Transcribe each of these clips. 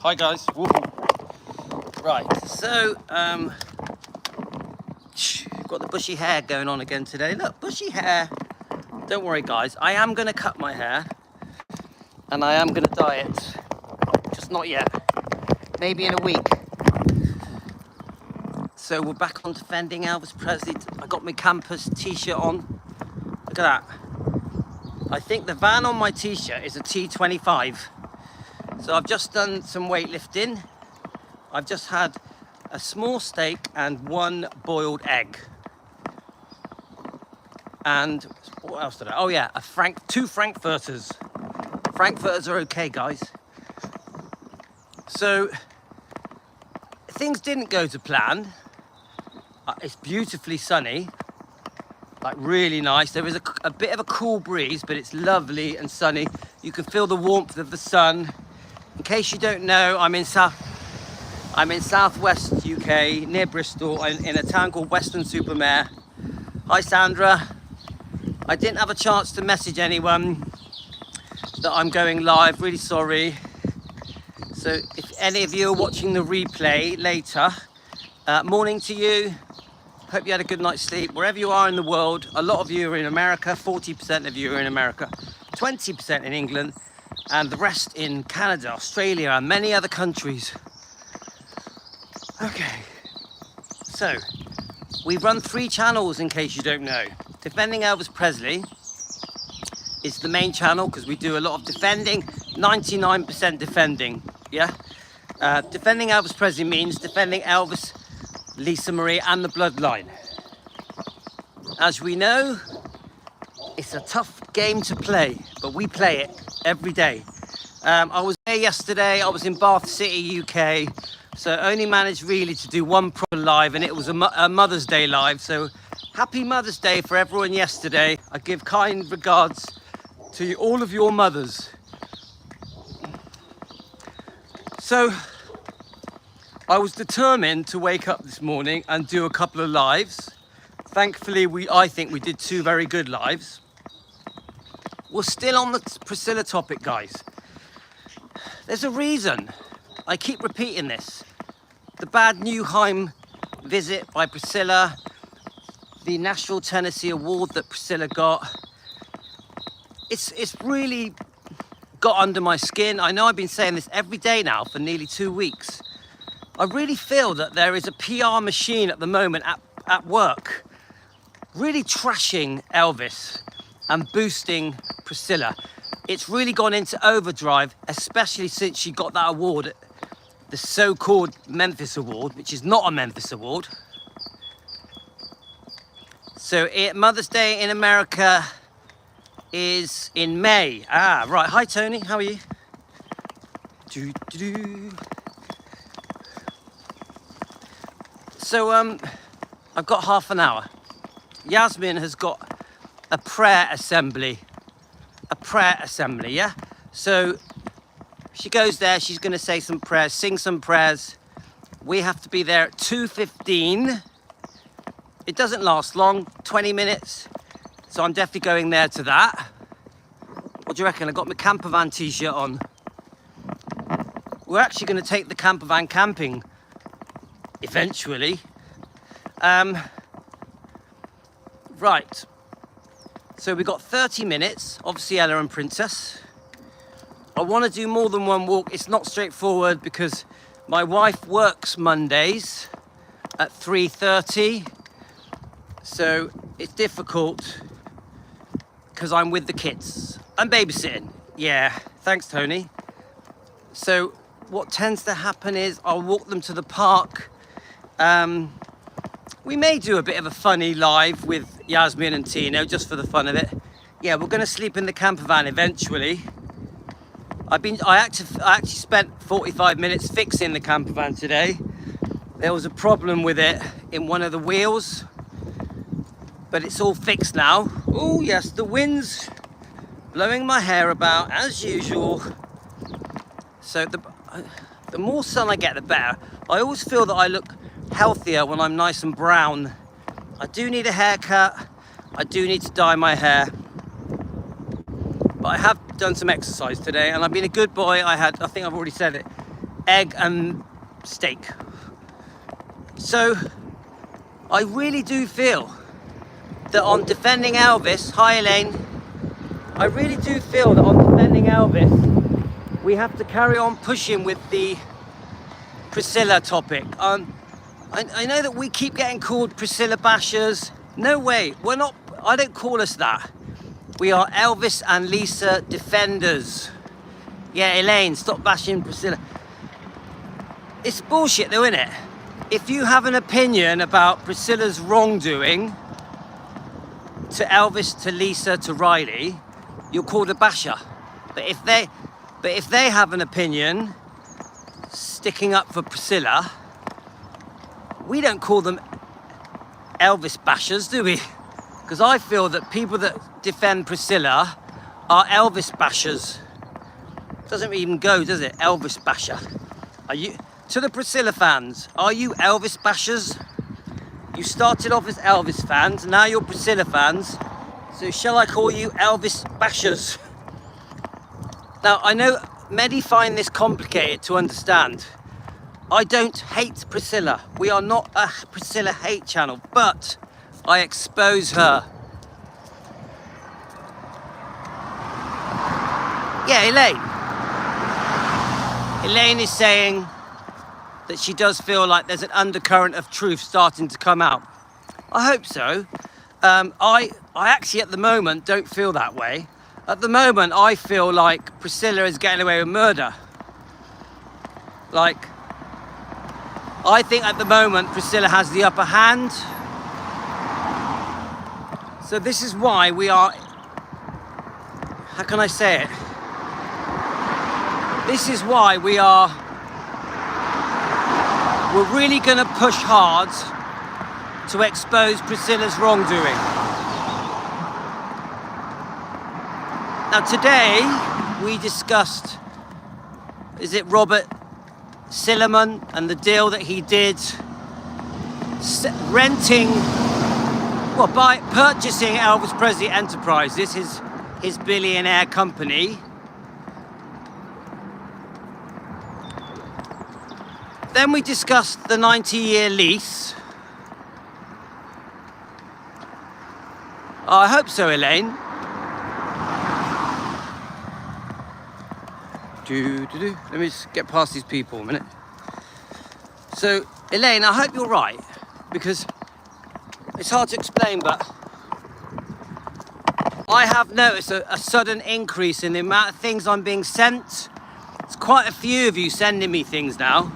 Hi guys. Woo. Right, so got the bushy hair going on again today. Look, bushy hair. Don't worry guys, I am going to cut my hair and I am going to dye it, just not yet, maybe in a week. So we're back on defending Elvis Presley. I got my campus t-shirt on. Look at that. I think the van on my t-shirt is a T25. So I've just done some weightlifting. I've just had a small steak and one boiled egg. And what else did I? Oh yeah, two Frankfurters. Frankfurters are okay, guys. So things didn't go to plan. It's beautifully sunny, like really nice. There is a bit of a cool breeze, but it's lovely and sunny. You can feel the warmth of the sun. In case you don't know, I'm in southwest UK, near Bristol, in a town called Weston-super-Mare. Hi Sandra. I didn't have a chance to message anyone that I'm going live, really sorry. So if any of you are watching the replay later, morning to you. Hope you had a good night's sleep. Wherever you are in the world, a lot of you are in America, 40% of you are in America, 20% in England, and the rest in Canada, Australia, and many other countries. Okay, so we run 3 channels in case you don't know. Defending Elvis Presley is the main channel because we do a lot of defending, 99% defending, yeah? Defending Elvis Presley means defending Elvis, Lisa Marie, and the bloodline. As we know, it's a tough game to play, but we play it every day. I was there yesterday. I was in Bath City, UK, so only managed really to do one proper live, and it was a Mother's Day live. So happy Mother's Day for everyone yesterday. I give kind regards to all of your mothers. So I was determined to wake up this morning and do a couple of lives. Thankfully, I think we did 2 very good lives. We're still on the Priscilla topic, guys. There's a reason I keep repeating this. The Bad Newheim visit by Priscilla, the Nashville, Tennessee award that Priscilla got. It's really got under my skin. I know I've been saying this every day now for nearly 2 weeks. I really feel that there is a PR machine at the moment at work, really trashing Elvis and boosting Priscilla. It's really gone into overdrive, especially since she got that award, the so-called Memphis Award, which is not a Memphis Award. So Mother's Day in America is in May. Ah, right. Hi, Tony. How are you? So, I've got half an hour. Yasmin has got a prayer assembly, yeah? So she goes there, she's gonna say some prayers, sing some prayers. We have to be there at 2:15. It doesn't last long, 20 minutes. So I'm definitely going there to that. What do you reckon? I got my campervan t-shirt on. We're actually gonna take the campervan camping eventually. Right. So we've got 30 minutes, obviously Ella and Princess. I want to do more than one walk. It's not straightforward because my wife works Mondays at 3:30. So it's difficult because I'm with the kids. I'm babysitting. Yeah, thanks Tony. So what tends to happen is I'll walk them to the park. We may do a bit of a funny live with Yasmin and Tino, just for the fun of it. Yeah, we're going to sleep in the camper van eventually. I actually spent 45 minutes fixing the camper van today. There was a problem with it in one of the wheels, but it's all fixed now. Oh yes, the wind's blowing my hair about as usual. So the more sun I get, the better. I always feel that I look healthier when I'm nice and brown. I do need a haircut. I do need to dye my hair. But I have done some exercise today and I've been a good boy. I think I've already said it. egg and steak. So I really do feel that on defending Elvis, hi Elaine, I really do feel that on defending Elvis, we have to carry on pushing with the Priscilla topic. I know that we keep getting called Priscilla bashers. No way, we're not, I don't call us that. We are Elvis and Lisa defenders. Yeah, Elaine, stop bashing Priscilla. It's bullshit though, isn't it? If you have an opinion about Priscilla's wrongdoing to Elvis, to Lisa, to Riley, you're called a basher. But if they have an opinion sticking up for Priscilla, we don't call them Elvis bashers, do we? Because I feel that people that defend Priscilla are Elvis bashers. Doesn't even go, does it? Elvis basher. Are you, to the Priscilla fans, are you Elvis bashers? You started off as Elvis fans, now you're Priscilla fans. So shall I call you Elvis bashers? Now, I know many find this complicated to understand. I don't hate Priscilla. We are not a Priscilla hate channel, but I expose her. Yeah, Elaine. Elaine is saying that she does feel like there's an undercurrent of truth starting to come out. I hope so. I actually at the moment don't feel that way. At the moment, I feel like Priscilla is getting away with murder. Like, I think at the moment Priscilla has the upper hand. So this is why we are, how can I say it? This is why we're really gonna push hard to expose Priscilla's wrongdoing. Now today we discussed, is it Robert Silliman and the deal that he did by purchasing Elvis Presley Enterprises, his billionaire company. Then we discussed the 90-year lease. I hope so, Elaine. Let me just get past these people a minute. So, Elaine, I hope you're right, because it's hard to explain, but I have noticed a sudden increase in the amount of things I'm being sent. There's quite a few of you sending me things now.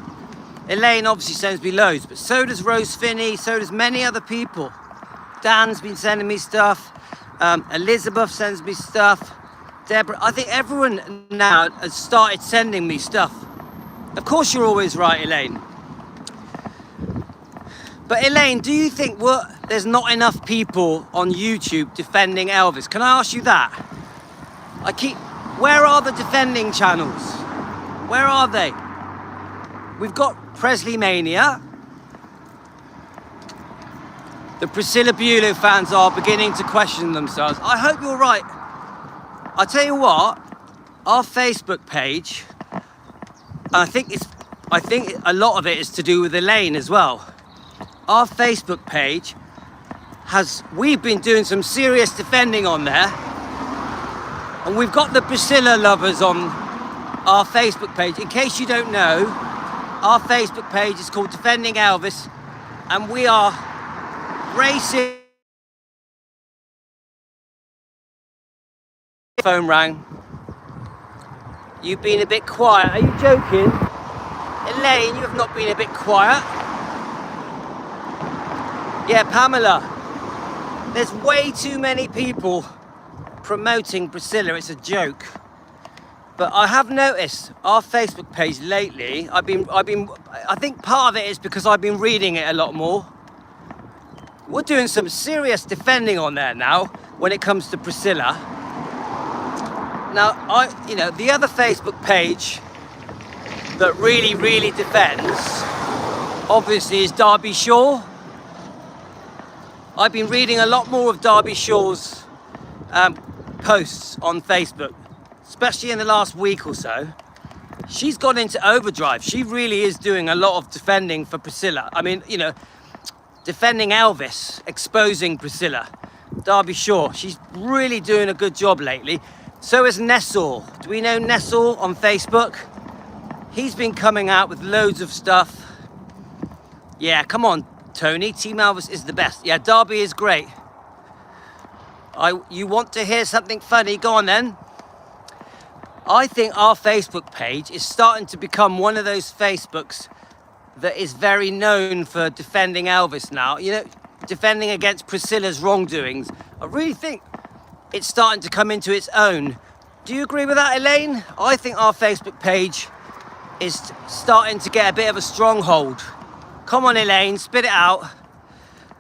Elaine obviously sends me loads, but so does Rose Finney, so does many other people. Dan's been sending me stuff. Elizabeth sends me stuff. Deborah, I think everyone now has started sending me stuff. Of course you're always right, Elaine. But Elaine, do you think there's not enough people on YouTube defending Elvis? Can I ask you that? Where are the defending channels? Where are they? We've got Presley Mania. The Priscilla Buelow fans are beginning to question themselves. I hope you're right. I tell you what, our Facebook page, and I think a lot of it is to do with Elaine as well. Our Facebook page we've been doing some serious defending on there, and we've got the Priscilla lovers on our Facebook page. In case you don't know, our Facebook page is called Defending Elvis, and we are racing. Phone rang. You've been a bit quiet. Are you joking? Elaine, you have not been a bit quiet. Yeah, Pamela. There's way too many people promoting Priscilla. It's a joke. But I have noticed our Facebook page lately, I think part of it is because I've been reading it a lot more. We're doing some serious defending on there now when it comes to Priscilla. Now, the other Facebook page that really, really defends, obviously, is Derby Shaw. I've been reading a lot more of Derby Shaw's posts on Facebook, especially in the last week or so. she's gone into overdrive. She really is doing a lot of defending for Priscilla. I mean, you know, defending Elvis, exposing Priscilla. Derby Shaw, she's really doing a good job lately. So is Nessel. Do we know Nessel on Facebook? He's been coming out with loads of stuff. Yeah, come on, Tony. Team Elvis is the best. Yeah, Derby is great. You want to hear something funny? Go on then. I think our Facebook page is starting to become one of those Facebooks that is very known for defending Elvis now. You know, defending against Priscilla's wrongdoings. I really think it's starting to come into its own. Do you agree with that, Elaine? I think our Facebook page is starting to get a bit of a stronghold. Come on, Elaine, spit it out.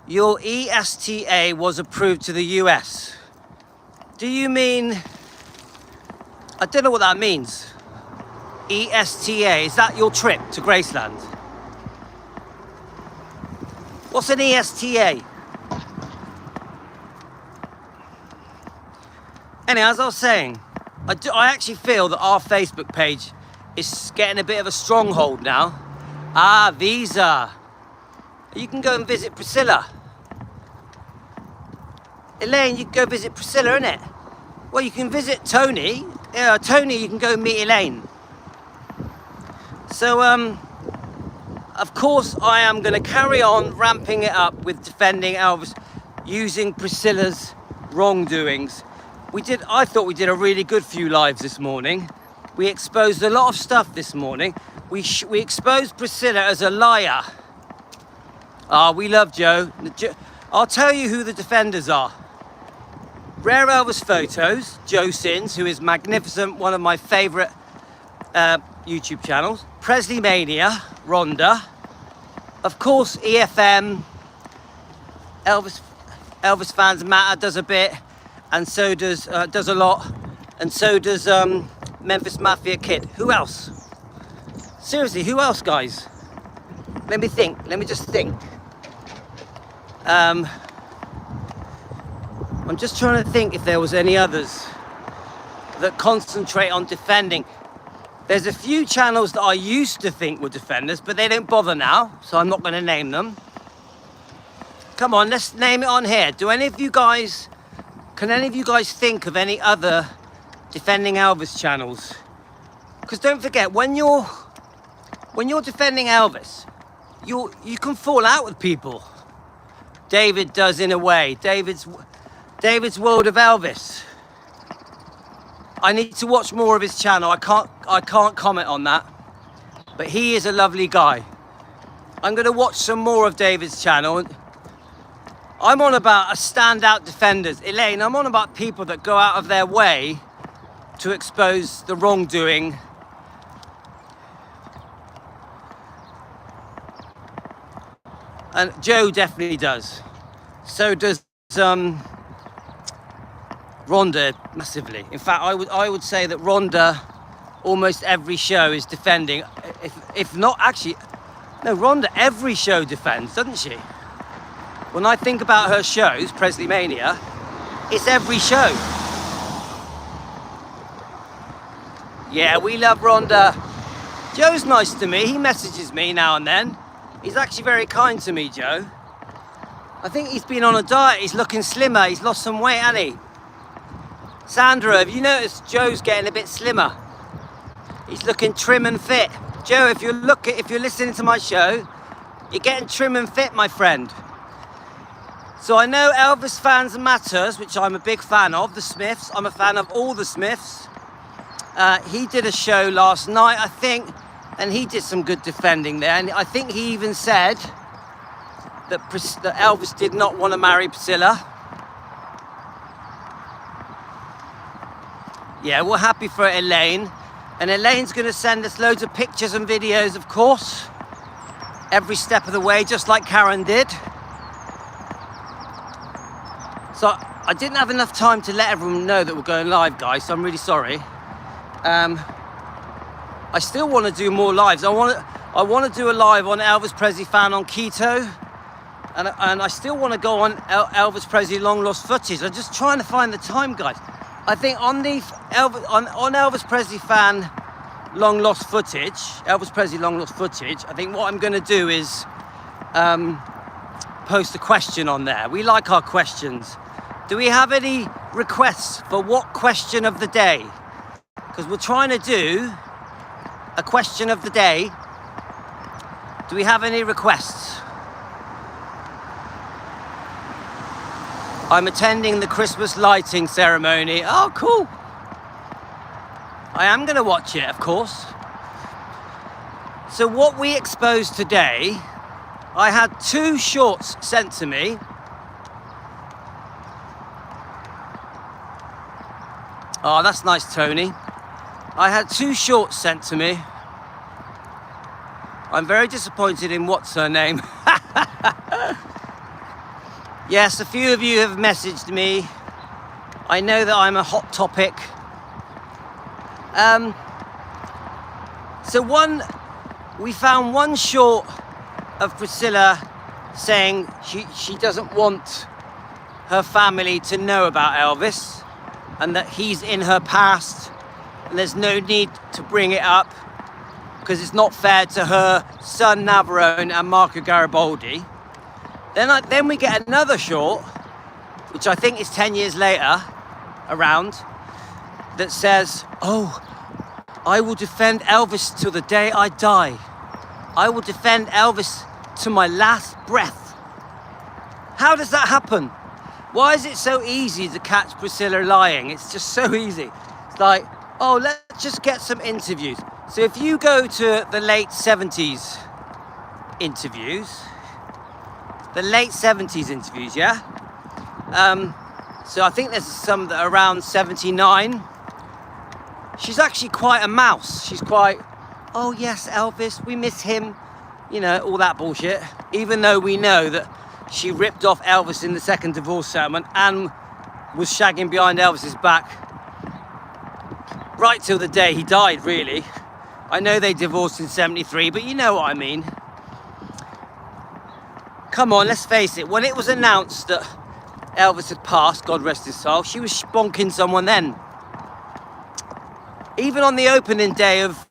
Your ESTA was approved to the US. Do you mean... I don't know what that means. ESTA, is that your trip to Graceland? What's an ESTA? Anyway, as I was saying, I actually feel that our Facebook page is getting a bit of a stronghold now. Ah, Visa. You can go and visit Priscilla. Elaine, you can go visit Priscilla, innit? Well, you can visit Tony. Yeah, Tony, you can go meet Elaine. So, of course, I am going to carry on ramping it up with defending Elvis using Priscilla's wrongdoings. I thought we did a really good few lives this morning. We exposed a lot of stuff this morning. We exposed Priscilla as a liar. Ah, we love Joe. I'll tell you who the defenders are. Rare Elvis Photos, Joe Sins, who is magnificent, one of my favourite YouTube channels. Presley Mania, Rhonda. Of course, EFM, Elvis Fans Matter does a bit, and so does a lot, and so does Memphis Mafia Kid. Who else? Seriously, who else, guys? Let me think. Let me just think. I'm just trying to think if there was any others that concentrate on defending. There's a few channels that I used to think were defenders, but they don't bother now, so I'm not going to name them. Come on, let's name it on here. Can any of you guys think of any other defending Elvis channels? Because don't forget, when you're defending Elvis, you can fall out with people. David does, in a way. David's World of Elvis. I need to watch more of his channel. I can't comment on that, but he is a lovely guy. I'm going to watch some more of David's channel. I'm on about a standout defenders. Elaine, I'm on about people that go out of their way to expose the wrongdoing. And Joe definitely does. So does Rhonda massively. In fact, I would say that Rhonda, almost every show is defending. If not, actually, no, Rhonda every show defends, doesn't she? When I think about her shows, Presley Mania, it's every show. Yeah, we love Rhonda. Joe's nice to me. He messages me now and then. He's actually very kind to me, Joe. I think he's been on a diet. He's looking slimmer. He's lost some weight, hasn't he? Sandra, have you noticed Joe's getting a bit slimmer? He's looking trim and fit. Joe, if you're listening to my show, you're getting trim and fit, my friend. So I know Elvis Fans Matters, which I'm a big fan of, the Smiths. I'm a fan of all the Smiths. He did a show last night, I think, and he did some good defending there. And I think he even said that Elvis did not want to marry Priscilla. Yeah, we're happy for Elaine. And Elaine's going to send us loads of pictures and videos, of course, every step of the way, just like Karen did. So I didn't have enough time to let everyone know that we're going live, guys, so I'm really sorry. I still want to do more lives. I want to do a live on Elvis Presley Fan on Keto. And I still want to go on Elvis Presley Long Lost Footage. I'm just trying to find the time, guys. I think on Elvis Presley Fan long lost footage, Elvis Presley long lost footage, I think what I'm going to do is post a question on there. We like our questions. Do we have any requests for what question of the day? Because we're trying to do a question of the day. Do we have any requests? I'm attending the Christmas lighting ceremony. Oh, cool. I am going to watch it, of course. So what we exposed today, I had 2 shorts sent to me. Oh, that's nice, Tony. I had 2 shorts sent to me. I'm very disappointed in what's her name. Yes, a few of you have messaged me. I know that I'm a hot topic. So we found one short of Priscilla saying she doesn't want her family to know about Elvis and that he's in her past and there's no need to bring it up because it's not fair to her son Navarone and Marco Garibaldi. Then we get another short, which I think is 10 years later, around, that says, oh, I will defend Elvis till the day I die. I will defend Elvis to my last breath. How does that happen? Why is it so easy to catch Priscilla lying? It's just so easy. It's like, oh, let's just get some interviews. So if you go to the late 70s interviews, yeah? So I think there's some that are around 79. She's actually quite a mouse. She's quite, oh yes, Elvis, we miss him. You know, all that bullshit. Even though we know that she ripped off Elvis in the second divorce settlement and was shagging behind Elvis's back right till the day he died, really. I know they divorced in 73, but you know what I mean. Come on, let's face it. When it was announced that Elvis had passed, God rest his soul, she was sponking someone then. Even on the opening day of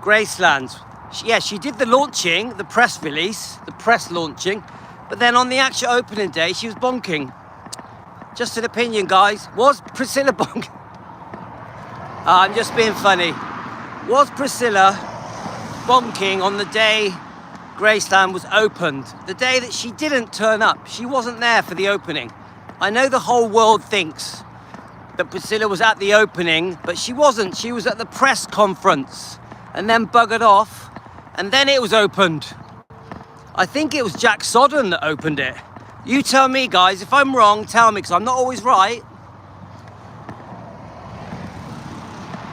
Graceland, she did the launching, the press release, the press launching, but then on the actual opening day, she was bonking. Just an opinion, guys. Was Priscilla bonking? I'm just being funny. Was Priscilla bonking on the day Graceland was opened? The day that she didn't turn up. She wasn't there for the opening. I know the whole world thinks that Priscilla was at the opening, but she wasn't. She was at the press conference and then buggered off, and then it was opened. I think it was Jack Sodden that opened it. You tell me, guys. If I'm wrong, tell me, because I'm not always right.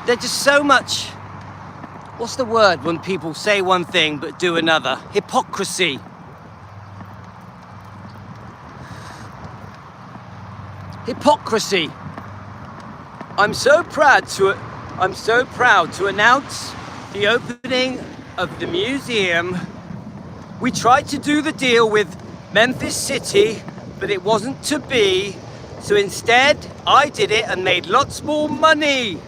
There's just so much, what's the word when people say one thing but do another? Hypocrisy. Hypocrisy. I'm so proud to announce the opening of the museum. We tried to do the deal with Memphis City, but it wasn't to be. So instead, I did it and made lots more money.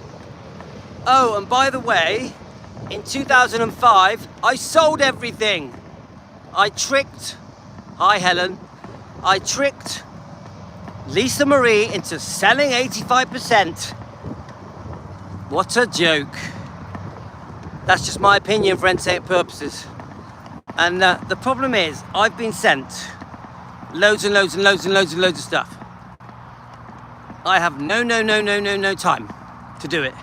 Oh, and by the way, in 2005, I sold everything. I tricked Lisa Marie into selling 85%. What a joke. That's just my opinion for entertainment purposes. And the problem is, I've been sent loads and loads and loads and loads and loads of stuff. I have no time to do it.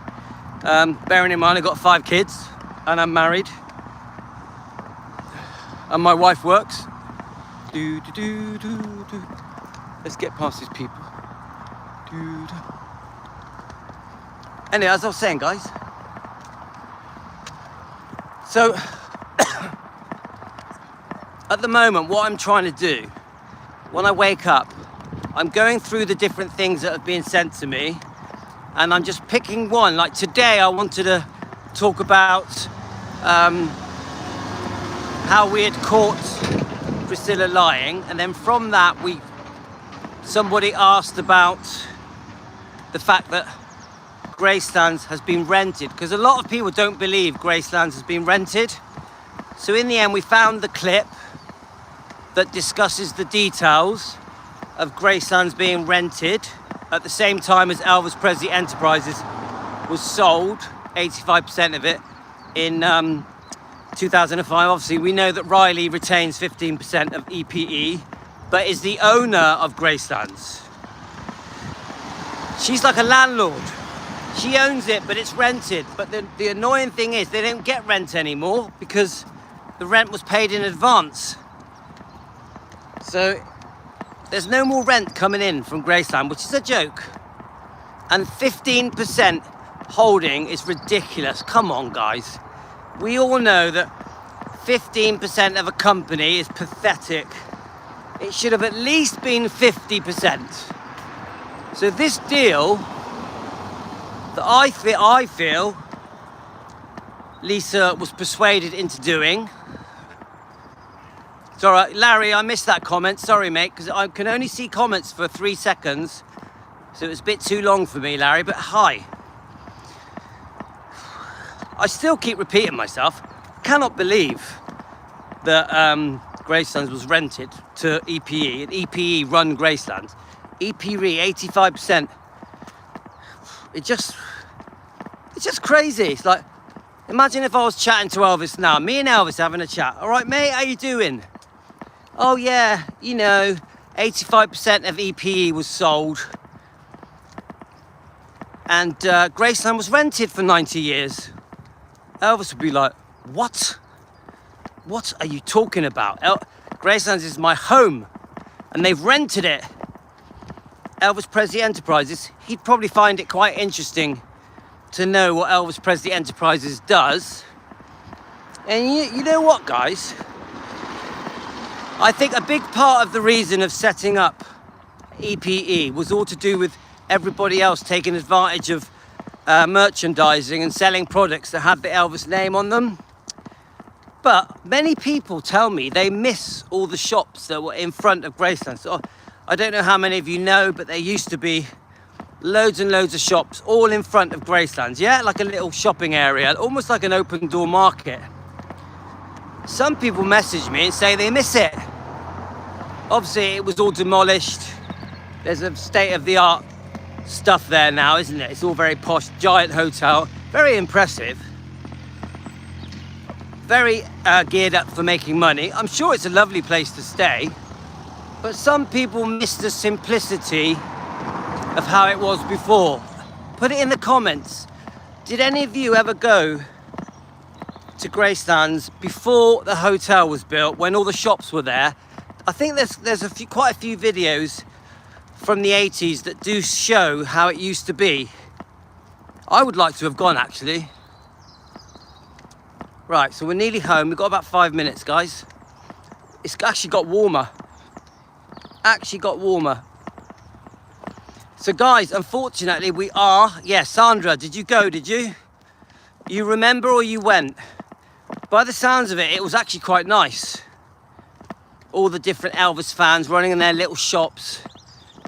Bearing in mind, I've got 5 kids and I'm married. And my wife works. Let's get past these people. Anyway, as I was saying, guys. So, at the moment, what I'm trying to do, when I wake up, I'm going through the different things that have been sent to me, and I'm just picking one. Like today, I wanted to talk about how we had caught Priscilla lying, and then from that, somebody asked about the fact that Gracelands has been rented, because a lot of people don't believe Gracelands has been rented. So in the end, we found the clip that discusses the details of Gracelands being rented at the same time as Elvis Presley Enterprises was sold, 85% of it, in 2005. Obviously, we know that Riley retains 15% of EPE, but is the owner of Gracelands. She's like a landlord. She owns it, but it's rented. But the annoying thing is they don't get rent anymore because the rent was paid in advance. So there's no more rent coming in from Graceland, which is a joke. And 15% holding is ridiculous. Come on, guys. We all know that 15% of a company is pathetic. It should have at least been 50%. So this deal that I feel Lisa was persuaded into doing. It's all right, Larry, I missed that comment. Sorry, mate, because I can only see comments for 3 seconds. So it was a bit too long for me, Larry, but hi. I still keep repeating myself. Cannot believe that Gracelands was rented to EPE, and EPE run Gracelands. EPE, 85%. It's just crazy. It's like, imagine if I was chatting to Elvis now. Me and Elvis having a chat. All right, mate, how you doing? Oh, yeah, you know, 85% of EPE was sold. And Graceland was rented for 90 years. Elvis would be like, what? What are you talking about? Graceland is my home, and they've rented it. Elvis Presley Enterprises, he'd probably find it quite interesting to know what Elvis Presley Enterprises does. And you know what, guys? I think a big part of the reason of setting up EPE was all to do with everybody else taking advantage of merchandising and selling products that had the Elvis name on them. But many people tell me they miss all the shops that were in front of Graceland. So I don't know how many of you know, but there used to be loads and loads of shops all in front of Gracelands. Yeah, like a little shopping area, almost like an open door market. Some people message me and say they miss it. Obviously, it was all demolished. There's a state-of-the-art stuff there now, isn't it? It's all very posh, giant hotel, very impressive. Very geared up for making money. I'm sure it's a lovely place to stay. But some people miss the simplicity of how it was before. Put it in the comments. Did any of you ever go to Gracelands before the hotel was built, when all the shops were there? I think there's quite a few videos from the 80s that do show how it used to be. I would like to have gone, actually. Right, so we're nearly home. We've got about 5 minutes, guys. It's actually got warmer. So guys, unfortunately we are, Sandra, did you go, did you? You remember or you went? By the sounds of it, it was actually quite nice. All the different Elvis fans running in their little shops,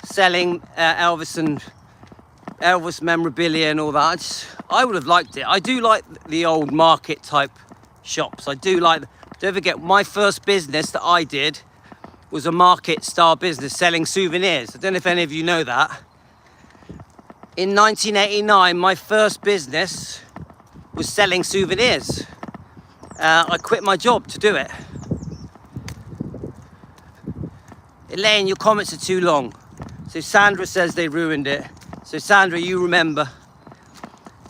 selling Elvis and Elvis memorabilia and all that. I would have liked it. I do like the old market type shops. I do like, don't forget, my first business that I did was a market style business selling souvenirs. I don't know if any of you know that. In 1989, my first business was selling souvenirs. I quit my job to do it. Elaine, your comments are too long. So Sandra says they ruined it. So Sandra, you remember.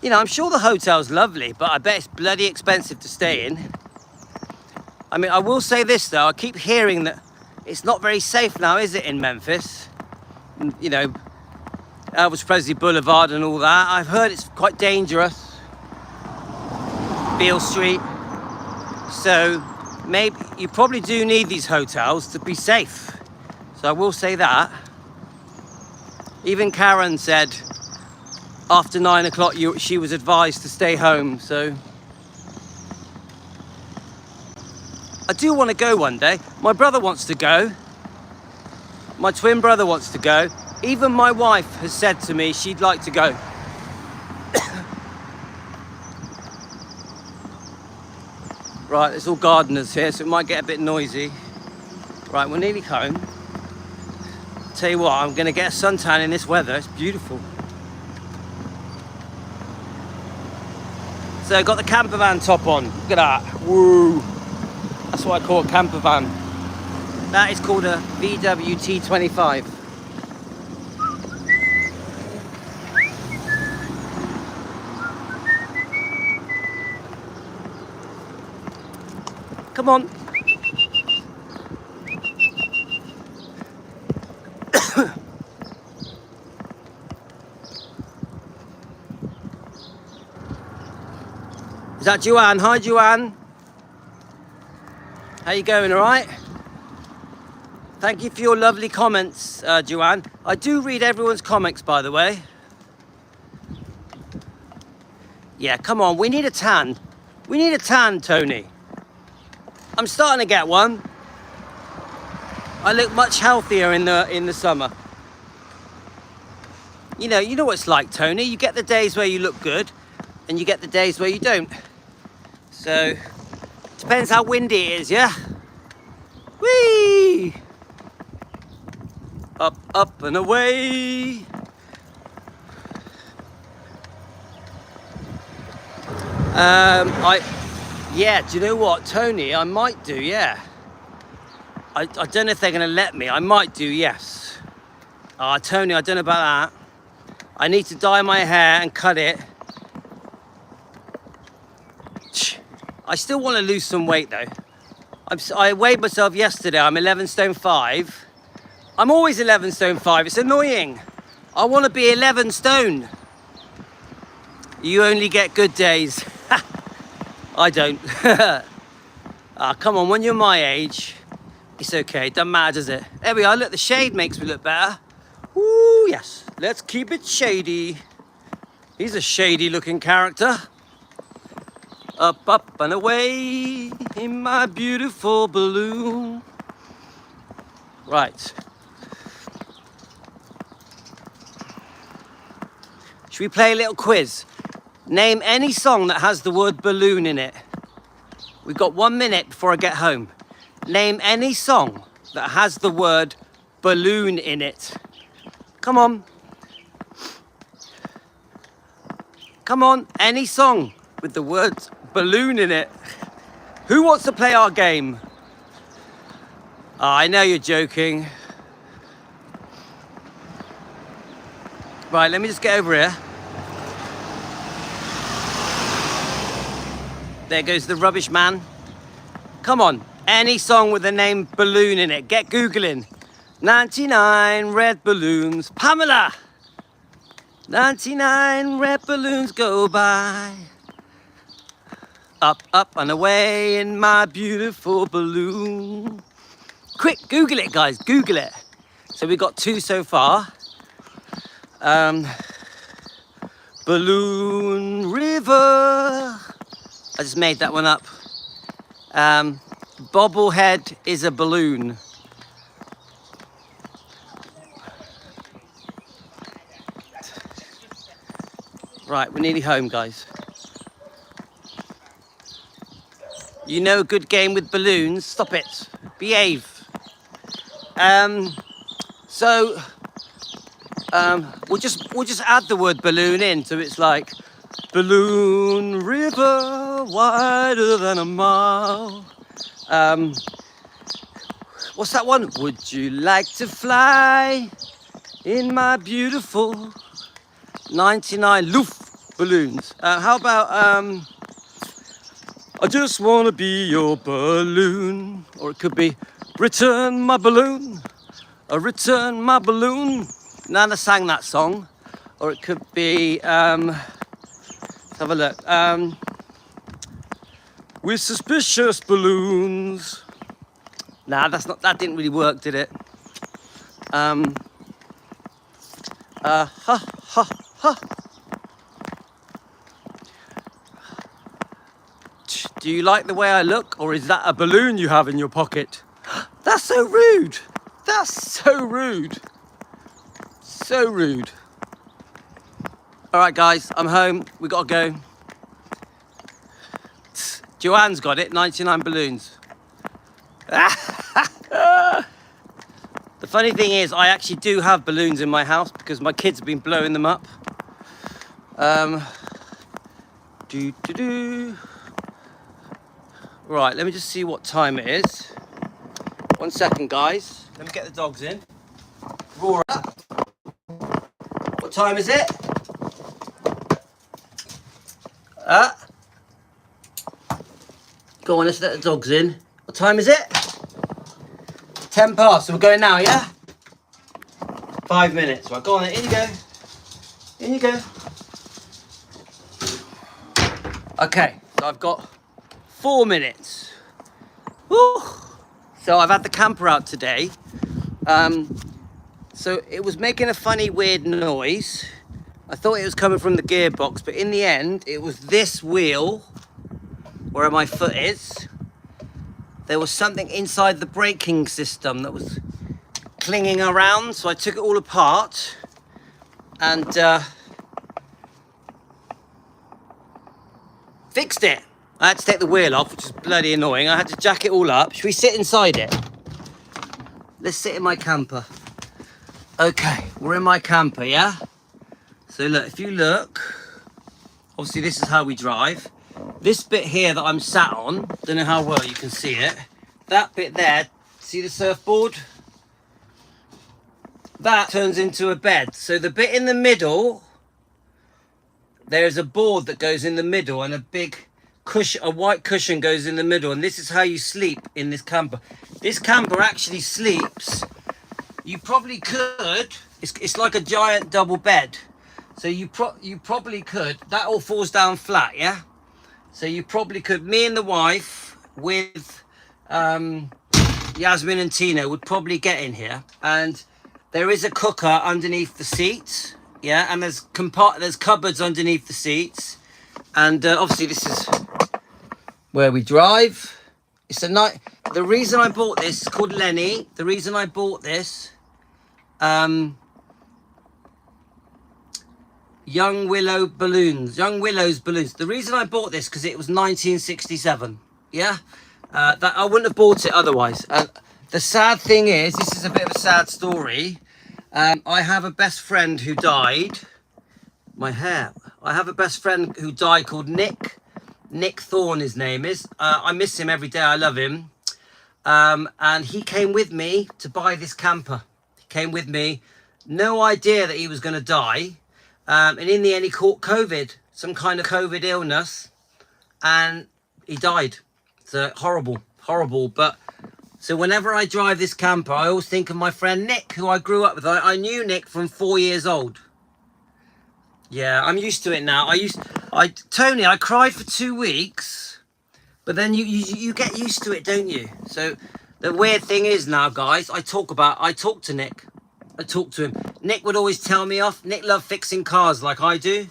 You know, I'm sure the hotel's lovely, but I bet it's bloody expensive to stay in. I mean, I will say this though, I keep hearing that it's not very safe now, is it, in Memphis? You know, Elvis Presley Boulevard and all that. I've heard it's quite dangerous. Beale Street. So maybe you probably do need these hotels to be safe. So I will say that. Even Karen said after 9 o'clock she was advised to stay home. So I do want to go one day. My brother wants to go. My twin brother wants to go. Even my wife has said to me she'd like to go. Right, there's all gardeners here, so it might get a bit noisy. Right, we're nearly home. Tell you what, I'm gonna get a suntan in this weather. It's beautiful. So I got the camper van top on. Look at that. Woo! That's what I call a camper van. That is called a VW T25. Come on. Is that Joanne? Hi, Joanne. How you going, all right? Thank you for your lovely comments, Joanne. I do read everyone's comments, by the way. Yeah, come on, we need a tan. We need a tan, Tony. I'm starting to get one. I look much healthier in the summer. You know what it's like, Tony. You get the days where you look good, and you get the days where you don't. So, depends how windy it is, yeah? Whee! Up, up and away. Yeah, do you know what, Tony? I might do, yeah. I don't know if they're gonna let me. I might do, yes. Tony, I don't know about that. I need to dye my hair and cut it. I still want to lose some weight though. I weighed myself yesterday. I'm 11 stone 5. I'm always 11 stone 5. It's annoying. I want to be 11 stone. You only get good days. I don't. Come on, when you're my age, it's okay. Doesn't matter, does it? There we are. Look, the shade makes me look better. Ooh, yes. Let's keep it shady. He's a shady looking character. Up, up and away in my beautiful balloon. Right. Should we play a little quiz? Name any song that has the word balloon in it. We've got 1 minute before I get home. Name any song that has the word balloon in it. Come on. Come on, any song with the words balloon in it. Who wants to play our game? I know you're joking. Right, let me just get over here. There goes the rubbish man. Come on, any song with the name balloon in it. Get Googling. 99 red balloons. Pamela! 99 red balloons go by. Up, up and away in my beautiful balloon. Quick, Google it, guys, Google it. So we got 2 so far. Balloon River. I just made that one up. Bobblehead is a balloon. Right, we're nearly home, guys. You know a good game with balloons? Stop it. Behave. We'll just add the word balloon in, so it's like balloon river wider than a mile. What's that one? Would you like to fly in my beautiful 99 loof balloons? How about I just want to be your balloon. Or it could be, return my balloon. Return my balloon. Nana sang that song. Or it could be, let's have a look. With suspicious balloons. Nah, that didn't really work, did it? Ha, ha, ha. Do you like the way I look, or is that a balloon you have in your pocket? That's so rude. That's so rude. So rude. All right, guys, I'm home. We gotta go. Joanne's got it, 99 balloons. The funny thing is, I actually do have balloons in my house because my kids have been blowing them up. Right, let me just see what time it is. 1 second, guys. Let me get the dogs in. Roar up. What time is it? Go on, let's let the dogs in. What time is it? 10 past, so we're going now, yeah? 5 minutes. Right, go on then, in you go. In you go. Okay, so I've got 4 minutes. Woo! So I've had the camper out today. So it was making a funny, weird noise. I thought it was coming from the gearbox, but in the end, it was this wheel, where my foot is. There was something inside the braking system that was clinging around, so I took it all apart and fixed it. I had to take the wheel off, which is bloody annoying. I had to jack it all up. Should we sit inside it? Let's sit in my camper. Okay, we're in my camper, yeah? So look, if you look, obviously this is how we drive. This bit here that I'm sat on, don't know how well you can see it. That bit there, see the surfboard? That turns into a bed. So the bit in the middle, there's a board that goes in the middle and a big cushion, a white cushion goes in the middle, and this is how you sleep in this camper. This camper actually sleeps. You probably could. It's like a giant double bed. So you probably could. That all falls down flat, yeah. So you probably could. Me and the wife with Yasmin and Tina would probably get in here, and there is a cooker underneath the seats, yeah, and there's cupboards underneath the seats, and obviously this is where we drive. It's a night. The reason I bought this is called Lenny. The reason I bought this, Young Willow's balloons. The reason I bought this because it was 1967. Yeah, that I wouldn't have bought it otherwise. The sad thing is, this is a bit of a sad story. I have a best friend who died. My hair. I have a best friend who died called Nick. Nick Thorne, his name is. I miss him every day. I love him. And he came with me to buy this camper. He came with me. No idea that he was going to die. And in the end, he caught COVID, some kind of COVID illness, and he died. So horrible, horrible. But so whenever I drive this camper, I always think of my friend Nick, who I grew up with. I knew Nick from 4 years old. Yeah, I'm used to it now. Tony, I cried for 2 weeks, but then you get used to it, don't you? So the weird thing is now, guys, I talk to Nick. I talk to him. Nick would always tell me off. Nick loved fixing cars like I do.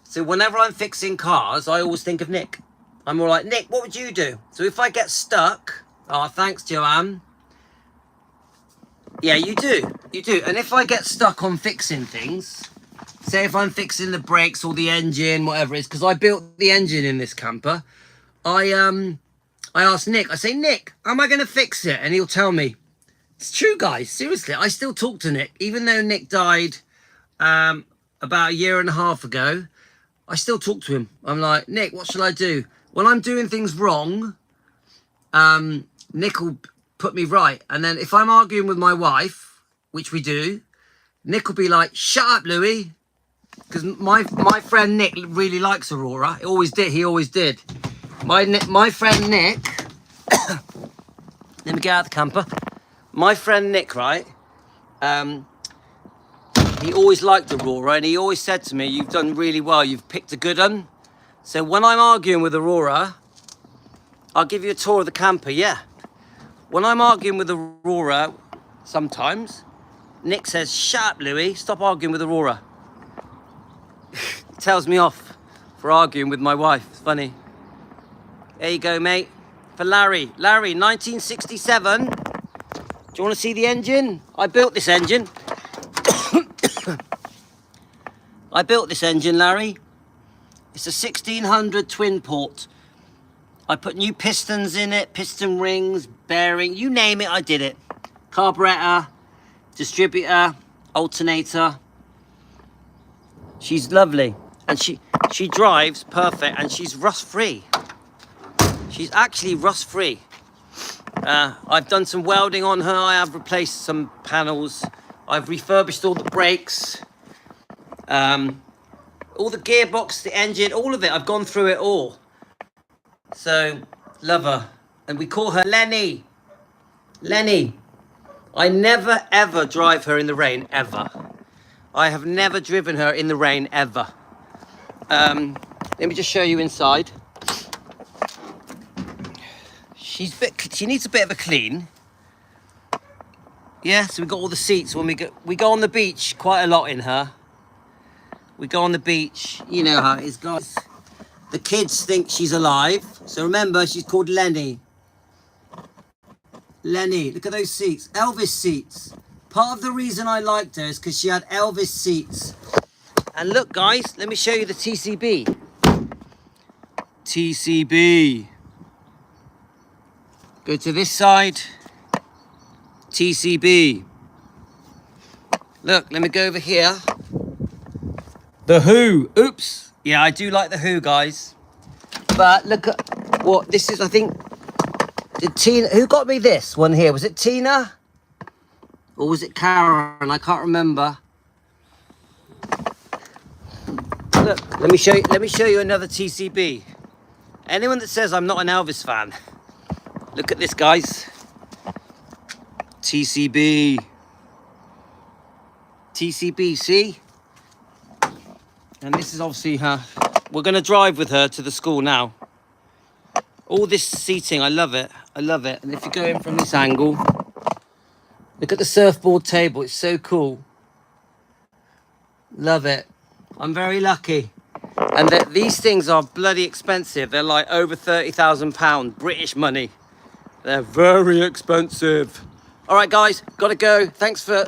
So whenever I'm fixing cars, I always think of Nick. I'm all like, Nick, what would you do? So if I get stuck, oh, thanks, Joanne. Yeah, you do. You do. And if I get stuck on fixing things, say if I'm fixing the brakes or the engine, whatever it is, because I built the engine in this camper, I asked Nick, I say, Nick, how am I going to fix it? And he'll tell me. It's true, guys. Seriously, I still talk to Nick. Even though Nick died about 1.5 years ago, I still talk to him. I'm like, Nick, what shall I do? When I'm doing things wrong, Nick will put me right. And then if I'm arguing with my wife, which we do, Nick will be like, shut up, Louis. Because my friend Nick really likes Aurora. He always did. He always did. My friend Nick... Let me get out of the camper. My friend Nick, right, he always liked Aurora, and he always said to me, you've done really well, you've picked a good one. So when I'm arguing with Aurora, I'll give you a tour of the camper, yeah. When I'm arguing with Aurora, sometimes, Nick says, shut up, Louis, stop arguing with Aurora. He tells me off for arguing with my wife. It's funny. There you go, mate. For Larry. Larry, 1967. Do you want to see the engine? I built this engine. I built this engine, Larry. It's a 1600 twin port. I put new pistons in it, piston rings, bearing, you name it, I did it. Carburetor, distributor, alternator. She's lovely, and she drives perfect, and she's rust-free. She's actually rust-free. I've done some welding on her. I have replaced some panels. I've refurbished all the brakes, all the gearbox, the engine, all of it. I've gone through it all. So, love her. And we call her Lenny. Lenny. I never, ever drive her in the rain, ever. I have never driven her in the rain, ever. Let me just show you inside. She needs a bit of a clean. Yeah, so we've got all the seats. When we go on the beach quite a lot in her. We go on the beach. You know how it is, guys. The kids think she's alive. So remember, she's called Lenny. Lenny, look at those seats. Elvis seats. Part of the reason I liked her is because she had Elvis seats. And look, guys, let me show you the TCB. TCB. Go to this side. TCB. Look, let me go over here. The Who. Oops. Yeah, I do like the Who, guys. But look at what this is. I think, did Tina, who got me this one here? Was it Tina? Or was it Karen? I can't remember. Look, let me show you another TCB. Anyone that says I'm not an Elvis fan, look at this, guys. TCB. TCB, see? And this is obviously her. We're going to drive with her to the school now. All this seating, I love it. I love it. And if you go in from this angle, look at the surfboard table. It's so cool. Love it. I'm very lucky. And these things are bloody expensive. They're like over £30,000 British money. They're very expensive. All right, guys, got to go. Thanks for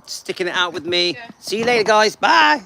sticking it out with me. Yeah. See you later, guys. Bye.